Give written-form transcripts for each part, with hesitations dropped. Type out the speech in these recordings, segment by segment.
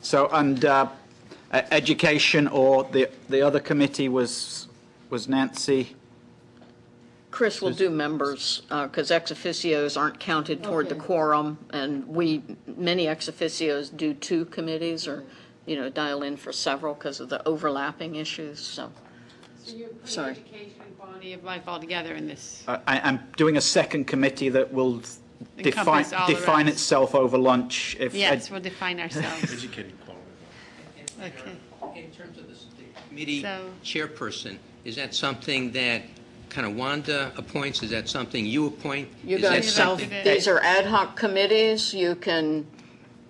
So, and education, or the other committee was Nancy? Chris will do members, because ex officios aren't counted toward the quorum, and many ex officios do 2 committees, or, dial in for several because of the overlapping issues, so. You're putting Sorry. education and quality of life all together in this. I'm doing a second committee that will Encompass all the define rest. itself over lunch. Yes, we'll define ourselves. Educating quality. Okay. In terms of the committee So- chairperson, is that something that kind of Wanda appoints? Is that something you appoint? You Is that guys something- these are ad hoc committees. You can,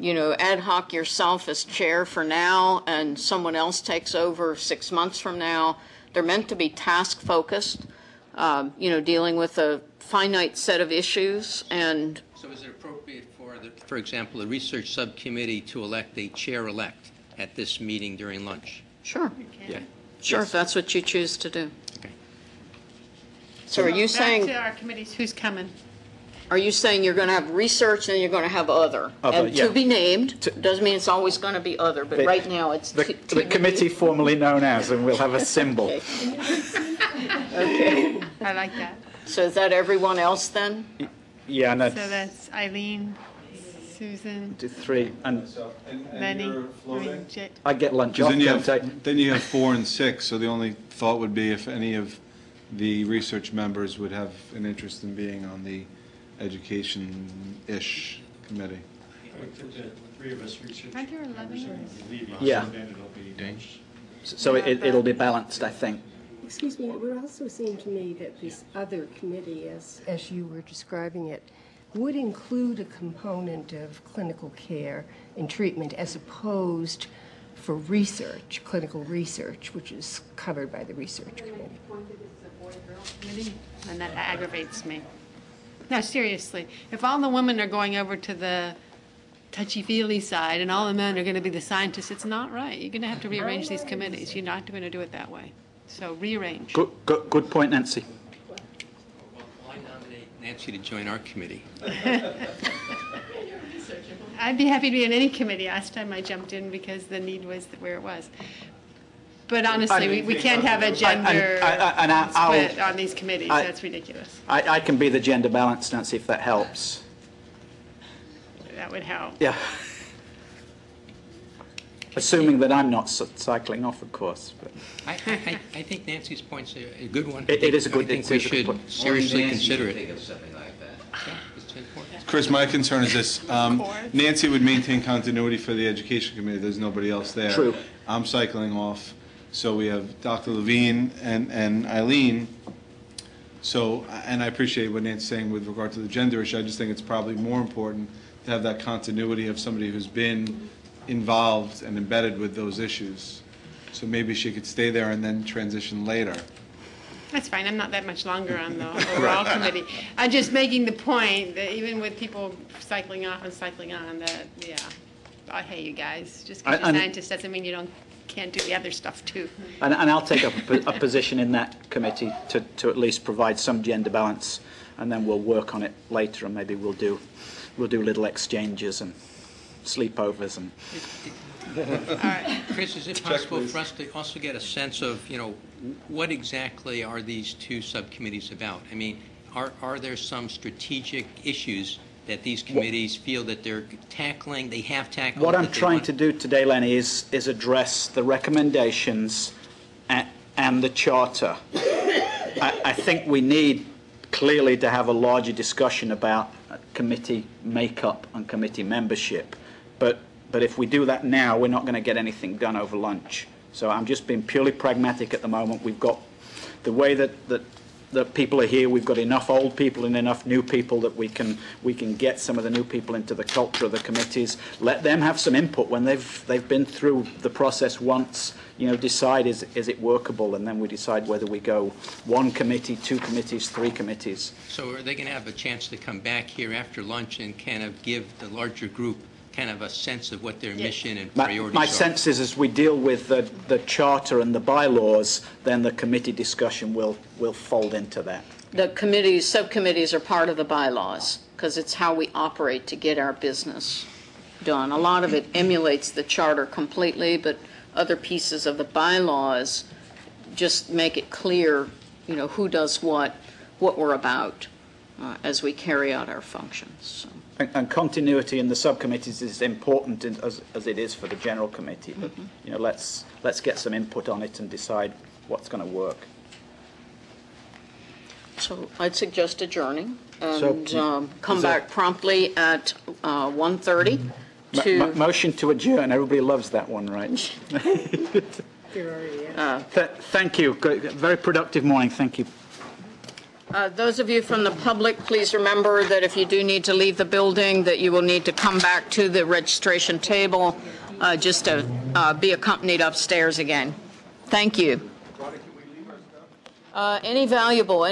ad hoc yourself as chair for now, and someone else takes over 6 months from now. They're meant to be task focused, dealing with a finite set of issues. And So is it appropriate for example, the research subcommittee to elect a chair-elect at this meeting during lunch? sure, Yeah. sure, if that's what you choose to do. Okay. So are you Back saying? to our committees, who's coming? Are you saying you're going to have research and you're going to have other? Other, And yeah. to be named, doesn't mean it's always going to be other, but The- right now it's The TBD. committee formerly known as, and we'll have a symbol. Okay. I like that. So is that everyone else then? Yeah, and So that's Eileen, Susan, do 3, and Lenny, you're floating? Jay. I get lunch Because off, then you don't I? have, then you have 4 and 6, so the only thought would be if any of the research members would have an interest in being on the education-ish committee. Three of us research. Aren't there 11? Yeah. Then it'll be. So it'll be balanced, I think. Excuse me, it would also seem to me that this other committee, as you were describing it, would include a component of clinical care and treatment as opposed for research, clinical research, which is covered by the research committee. Committee, and that aggravates me. No, seriously, if all the women are going over to the touchy-feely side and all the men are going to be the scientists, it's not right. You're going to have to rearrange these committees. You're not going to do it that way. So rearrange. Good point, Nancy. Well, I nominate Nancy to join our committee. I'd be happy to be in any committee. Last time I jumped in because the need was where it was. But honestly, we can't have a gender split on these committees. That's ridiculous. I can be the gender balance, Nancy, if that helps. That would help. Yeah. Assuming that I'm not cycling off, of course. But I think Nancy's point's a good one. It is a good- I think it we is a good should point. seriously consider it. Think of something like that. Yeah, it's important. Chris, my concern is this. Nancy would maintain continuity for the education committee. There's nobody else there. True. I'm cycling off. So we have Dr. Levine and Eileen. So, and I appreciate what Nancy's saying with regard to the gender issue. I just think it's probably more important to have that continuity of somebody who's been involved and embedded with those issues. So maybe she could stay there and then transition later. That's fine. I'm not that much longer on the overall committee. I'm just making the point that even with people cycling off and cycling on, that, yeah, I hate you guys. Just because you're And- scientists doesn't mean you can't do the other stuff too. and I'll take up a position in that committee to at least provide some gender balance, and then we'll work on it later, and maybe we'll do little exchanges and sleepovers and. All right. Chris, is it possible for us to also get a sense of, what exactly are these 2 subcommittees about? I mean, are there some strategic issues that these committees feel that they're tackling, they have tackled? What I'm trying to do today, Lenny, is address the recommendations and the charter. I think we need clearly to have a larger discussion about committee makeup and committee membership. But if we do that now, we're not going to get anything done over lunch. So I'm just being purely pragmatic at the moment. We've got the way that people are here. We've got enough old people and enough new people that we can get some of the new people into the culture of the committees. Let them have some input when they've been through the process once. Decide is it workable, and then we decide whether we go 1 committee, 2 committees, 3 committees. So are they going to have a chance to come back here after lunch and kind of give the larger group kind of a sense of what their mission and priorities My are? sense is as we deal with the charter and the bylaws, then the committee discussion will fold into that. The subcommittees are part of the bylaws, because it's how we operate to get our business done. A lot of it emulates the charter completely, but other pieces of the bylaws just make it clear, who does what we're about as we carry out our functions. So. And continuity in the subcommittees is important as it is for the general committee. But let's get some input on it and decide what's going to work. So I'd suggest adjourning and come back promptly at 1:30 to... Motion to adjourn. Everybody loves that one, right? Thank you. Very productive morning. Thank you. Those of you from the public, please remember that if you do need to leave the building, that you will need to come back to the registration table just to be accompanied upstairs again. Thank you. Anything valuable?